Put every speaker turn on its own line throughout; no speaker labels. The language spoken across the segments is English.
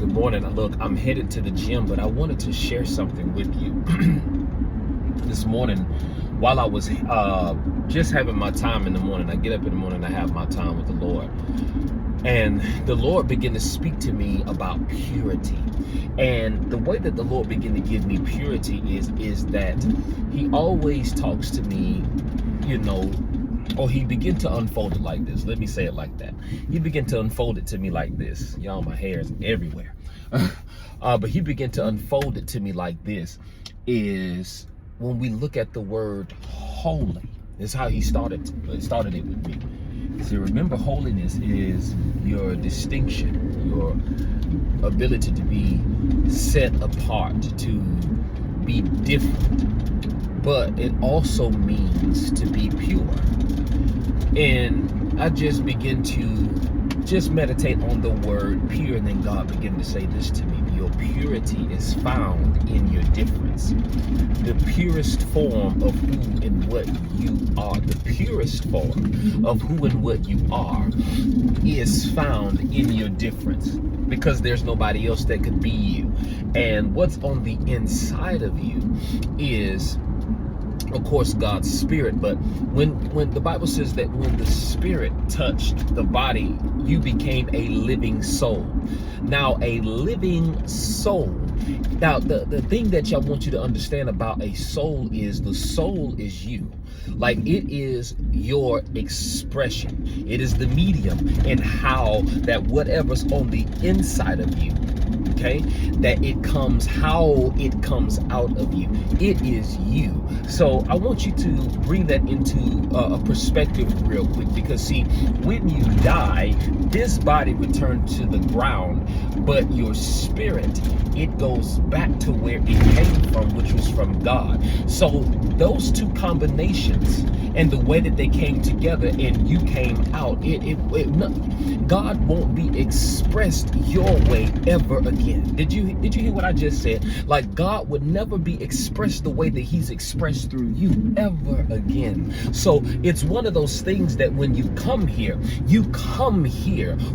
Good morning. Look, I'm headed to the gym, but I wanted to share something with you. This morning, while I was just having my time in the morning, I get up in the morning, I have my time with the Lord. And the Lord began to speak to me about purity. And the way that the Lord began to give me purity is that he always talks to me, or he began to unfold it like this. Let me say it like that. He began to unfold it to me like this. Y'all, my hair is everywhere. But he began to unfold it to me like this, is when we look at the word holy. This is how he started it with me. See, remember, holiness is your distinction, your ability to be set apart, to be different. But it also means to be pure. And I just begin to just meditate on the word pure, and then God began to say this to me: your purity is found in your difference. The purest form of who and what you are, the purest form of who and what you are is found in your difference, because there's nobody else that could be you. And what's on the inside of you is, of course, God's spirit. But when the Bible says that when the spirit touched the body, you became a living soul. Now, a living soul. Now, the thing that I want you to understand about a soul is the soul is you. Like, it is your expression. It is the medium and how that whatever's on the inside of you, okay, that it comes, how it comes out of you. It is you. So I want you to bring that into a perspective real quick, because see, when you die, this body returns to the ground, but your spirit, it goes back to where it came from, which was from God. So those two combinations and the way that they came together and you came out, God won't be expressed your way ever again. Did you hear what I just said? Like, God would never be expressed the way that he's expressed through you ever again. So it's one of those things that when you come here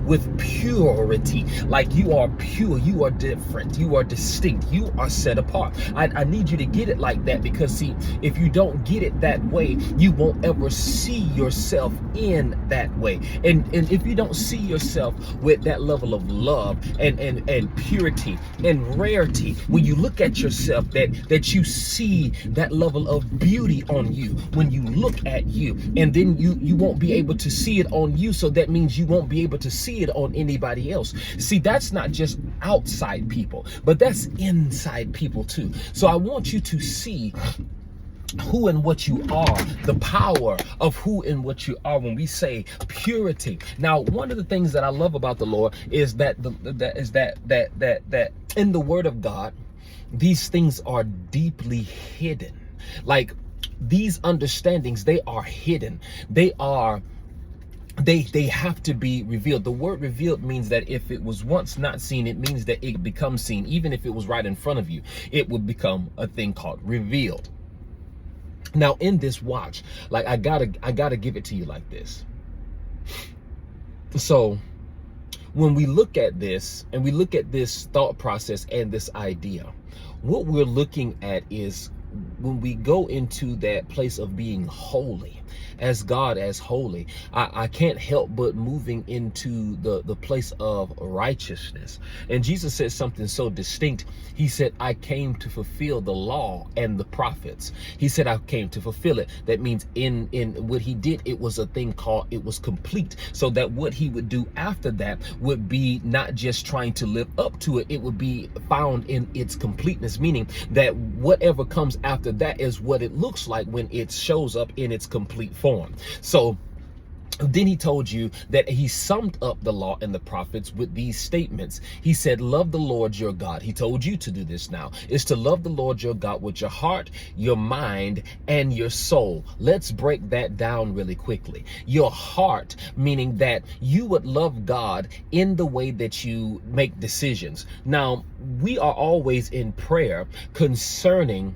with purity. Like, you are pure, you are different, you are distinct, you are set apart. I need you to get it like that, because see, if you don't get it that way, you won't ever see yourself in that way. And if you don't see yourself with that level of love and purity and rarity, when you look at yourself, that you see that level of beauty on you when you look at you, and then you won't be able to see it on you, so that means you won't be able to see it on anybody else. See, that's not just outside people, but that's inside people too. So I want you to see who and what you are, the power of who and what you are when we say purity. Now, one of the things that I love about the Lord is that in the Word of God, these things are deeply hidden. Like, these understandings, they are hidden. They have to be revealed. The word revealed means that if it was once not seen, it means that it becomes seen. Even if it was right in front of you, it would become a thing called revealed. Now, in this watch, like, I gotta give it to you like this. So when we look at this and we look at this thought process and this idea, what we're looking at is when we go into that place of being holy, as God as holy, I can't help but moving into the place of righteousness. And Jesus said something so distinct. He said, I came to fulfill the law and the prophets. He said, I came to fulfill it. That means in what he did, it was a thing called, it was complete. So that what he would do after that would be not just trying to live up to it, it would be found in its completeness, meaning that whatever comes after that is what it looks like when it shows up in its complete form. So then he told you that he summed up the law and the prophets with these statements. He said, love the Lord your God. He told you to do this now, is to love the Lord your God with your heart, your mind, and your soul. Let's break that down really quickly. Your heart, meaning that you would love God in the way that you make decisions. Now, we are always in prayer concerning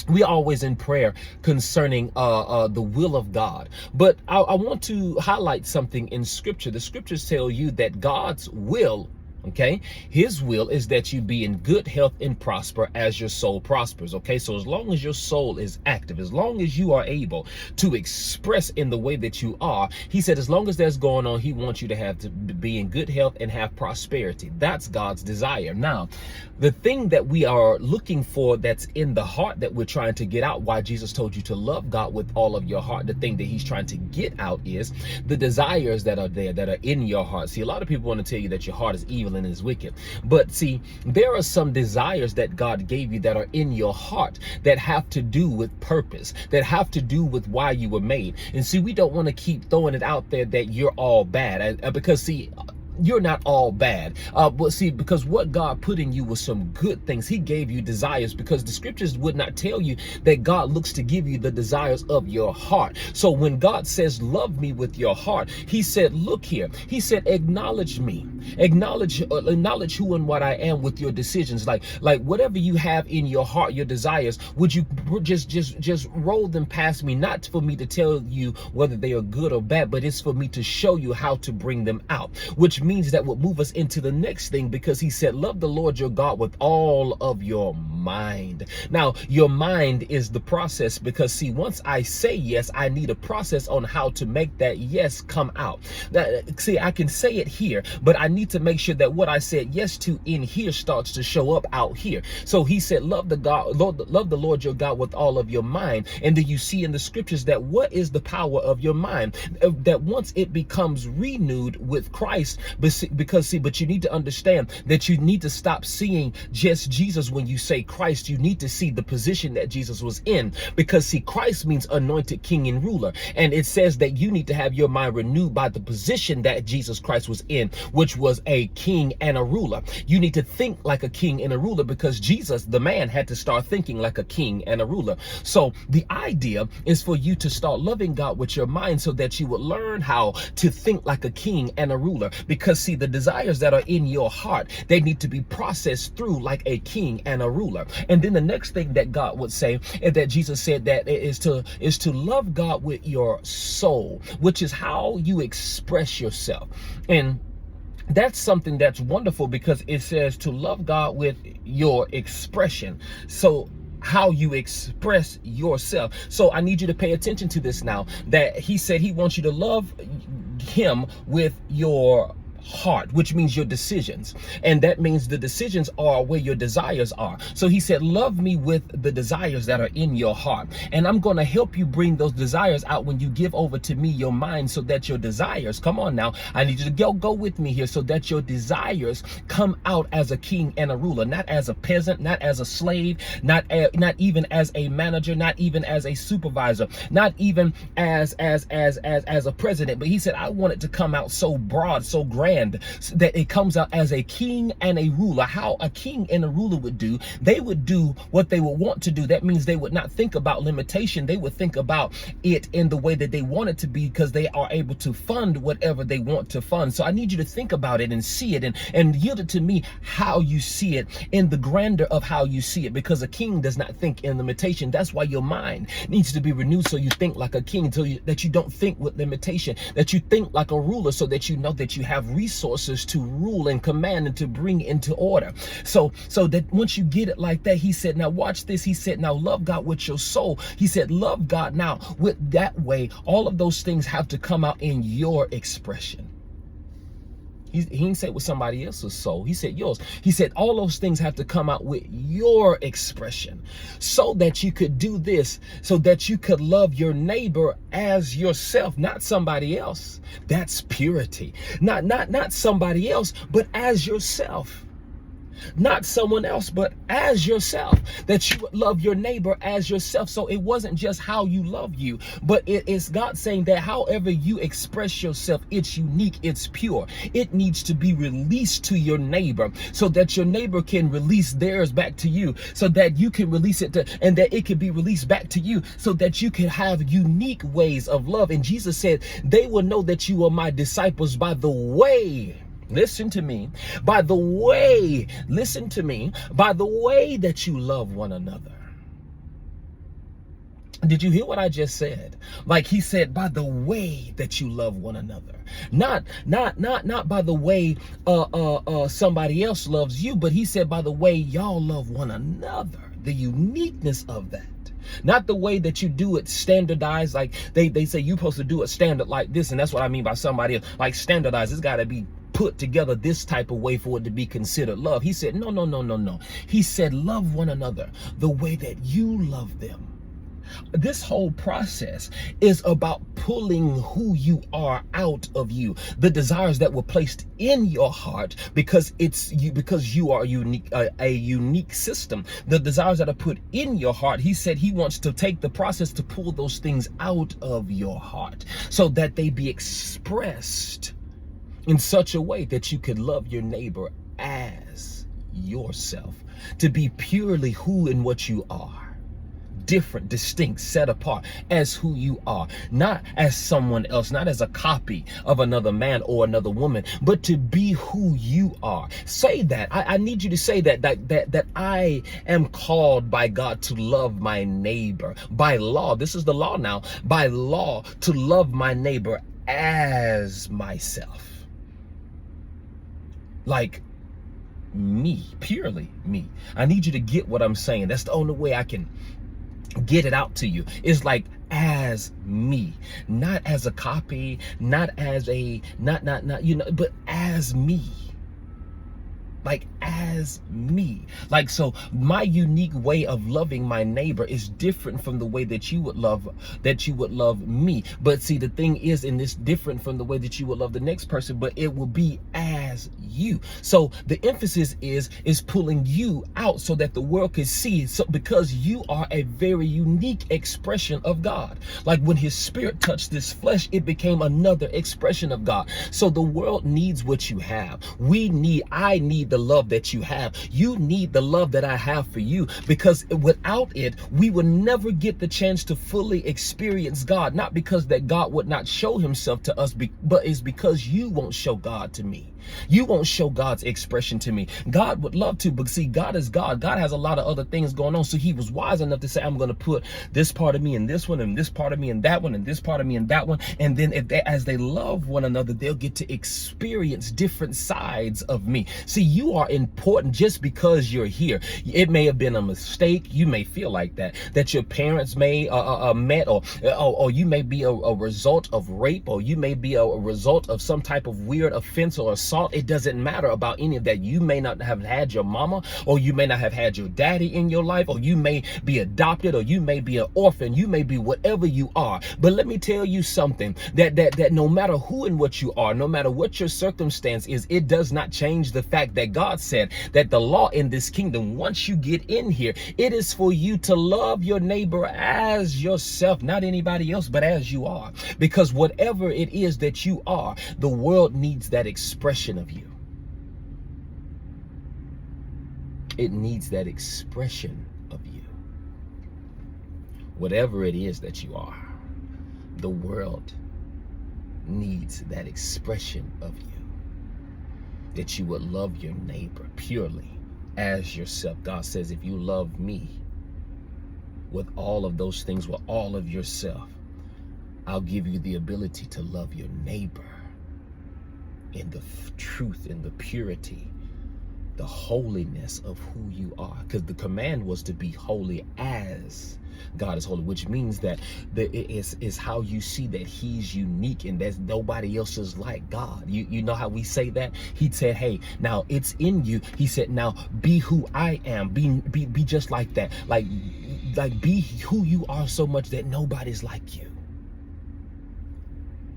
the will of God. But I want to highlight something in scripture. The scriptures tell you that God's will, Okay, his will is that you be in good health and prosper as your soul prospers. Okay, so as long as your soul is active, as long as you are able to express in the way that you are, he said, as long as that's going on, he wants you to have to be in good health and have prosperity. That's God's desire. Now, the thing that we are looking for that's in the heart that we're trying to get out, why Jesus told you to love God with all of your heart, the thing that he's trying to get out is the desires that are there, that are in your heart. See, a lot of people want to tell you that your heart is evil and is wicked, but see, there are some desires that God gave you that are in your heart that have to do with purpose, that have to do with why you were made. And see, we don't want to keep throwing it out there that you're all bad, because see, you're not all bad. But see, because what God put in you was some good things. He gave you desires, because the scriptures would not tell you that God looks to give you the desires of your heart. So when God says, love me with your heart, he said, look here. He said, acknowledge me, acknowledge who and what I am with your decisions. Like whatever you have in your heart, your desires, would you just roll them past me, not for me to tell you whether they are good or bad, but it's for me to show you how to bring them out, which means that will move us into the next thing, because he said, love the Lord your God with all of your mind. Now, your mind is the process, because see, once I say yes, I need a process on how to make that yes come out. See, I can say it here, but I need to make sure that what I said yes to in here starts to show up out here. So he said, love the Lord your God with all of your mind. And then you see in the scriptures that what is the power of your mind? That once it becomes renewed with Christ, because see, but you need to understand that you need to stop seeing just Jesus when you say Christ. You need to see the position that Jesus was in, because see, Christ means anointed king and ruler, and it says that you need to have your mind renewed by the position that Jesus Christ was in, which was a king and a ruler. You need to think like a king and a ruler, because Jesus, the man, had to start thinking like a king and a ruler. So the idea is for you to start loving God with your mind, so that you would learn how to think like a king and a ruler. Because see, the desires that are in your heart, they need to be processed through like a king and a ruler. And then the next thing that God would say, and that Jesus said, that is to love God with your soul, which is how you express yourself. And that's something that's wonderful, because it says to love God with your expression. So how you express yourself. So I need you to pay attention to this now, that he said he wants you to love him with your heart, which means your decisions. And that means the decisions are where your desires are. So he said, love me with the desires that are in your heart. And I'm going to help you bring those desires out when you give over to me your mind, so that your desires, come on now, I need you to go with me here, so that your desires come out as a king and a ruler, not as a peasant, not as a slave, not even as a manager, not even as a supervisor, not even as a president. But he said, I want it to come out so broad, so grand, that it comes out as a king and a ruler. How a king and a ruler would do, they would do what they would want to do. That means they would not think about limitation. They would think about it in the way that they want it to be, because they are able to fund whatever they want to fund. So I need you to think about it and see it, and yield it to me how you see it, in the grandeur of how you see it, because a king does not think in limitation. That's why your mind needs to be renewed, so you think like a king, that you don't think with limitation, that you think like a ruler, so that you know that you have resources to rule and command and to bring into order. So that once you get it like that, he said, now watch this. He said, now love God with your soul. He said, love God now with that way. All of those things have to come out in your expression. He didn't say with somebody else's soul. He said yours. He said all those things have to come out with your expression, so that you could do this, so that you could love your neighbor as yourself, not somebody else. That's purity. Not somebody else, but as yourself. Not someone else, but as yourself, that you would love your neighbor as yourself. So it wasn't just how you love you, but it's God saying that however you express yourself, it's unique, it's pure. It needs to be released to your neighbor, so that your neighbor can release theirs back to you, so that you can release it and that it can be released back to you, so that you can have unique ways of love. And Jesus said, they will know that you are my disciples by the way, listen to me, by the way, listen to me, by the way that you love one another. Did you hear what I just said? Like he said, by the way that you love one another, not by the way somebody else loves you, but he said by the way y'all love one another, the uniqueness of that. Not the way that you do it standardized, like they say you're supposed to do it standard like this, and that's what I mean by somebody else. Like standardized, it's got to be put together this type of way for it to be considered love. He said, no. He said, love one another the way that you love them. This whole process is about pulling who you are out of you, the desires that were placed in your heart because you are unique, a unique system. The desires that are put in your heart, he said he wants to take the process to pull those things out of your heart so that they be expressed in such a way that you could love your neighbor as yourself, to be purely who and what you are. Different, distinct, set apart as who you are, not as someone else, not as a copy of another man or another woman, but to be who you are. Say that. I need you to say that I am called by God to love my neighbor. By law, this is the law now, by law, to love my neighbor as myself. Like me, purely me. I need you to get what I'm saying. That's the only way I can get it out to you. It's like as me, not as a copy, not as a not but as me. Like as me. Like, so my unique way of loving my neighbor is different from the way that you would love me. But see, the thing is, in this different from the way that you would love the next person, but it will be as you. So the emphasis is pulling you out so that the world can see. So because you are a very unique expression of God. Like when his spirit touched this flesh, it became another expression of God. So the world needs what you have. I need the love that you have. You need the love that I have for you, because without it, we will never get the chance to fully experience God. Not because that God would not show himself to us, but it's because you won't show God to me. You won't show God's expression to me. God would love to, but see, God is God. God has a lot of other things going on. So he was wise enough to say, I'm going to put this part of me in this one, and this part of me in that one, and this part of me in that one. And then as they love one another, they'll get to experience different sides of me. See, you are important just because you're here. It may have been a mistake. You may feel like that your parents may met, or you may be a result of rape, or you may be a result of some type of weird offense or assault. It doesn't matter about any of that. You may not have had your mama, or you may not have had your daddy in your life, or you may be adopted, or you may be an orphan. You may be whatever you are. But let me tell you something, that no matter who and what you are, no matter what your circumstance is, it does not change the fact that God said that the law in this kingdom, once you get in here, it is for you to love your neighbor as yourself, not anybody else, but as you are. Because whatever it is that you are, the world needs that expression of you. It needs that expression of you. Whatever it is that you are, the world needs that expression of you. That you would love your neighbor purely as yourself. God says, if you love me with all of those things, with all of yourself, I'll give you the ability to love your neighbor in the truth, in the purity, the holiness of who you are. Because the command was to be holy as God is holy, which means that it is how you see that he's unique and that nobody else is like God. You know how we say that? He said, hey, now it's in you. He said, now be who I am. Be just like that. Like be who you are so much that nobody's like you.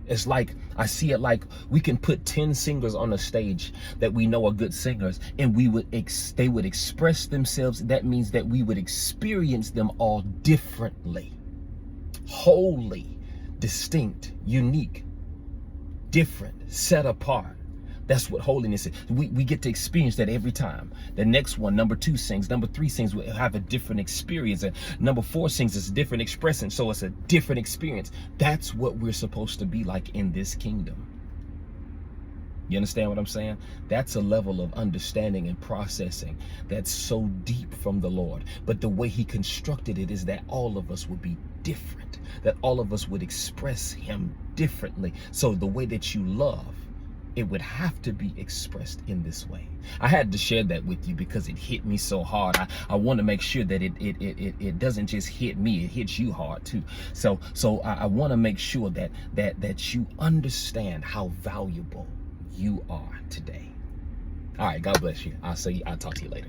It's like, I see it like we can put 10 singers on a stage that we know are good singers, and they would express themselves. That means that we would experience them all differently. Holy, distinct, unique, different, set apart. That's what holiness is. We get to experience that every time. The next one, number 2 sings, number 3 sings, we have a different experience. And number 4 sings, it's a different expression. So it's a different experience. That's what we're supposed to be like in this kingdom. You understand what I'm saying? That's a level of understanding and processing that's so deep from the Lord. But the way he constructed it is that all of us will be different, that all of us would express him differently. So the way that you love, it would have to be expressed in this way. I had to share that with you because it hit me so hard. I want to make sure that it doesn't just hit me, it hits you hard too. So I want to make sure that you understand how valuable you are today. All right, God bless you. I'll talk to you later.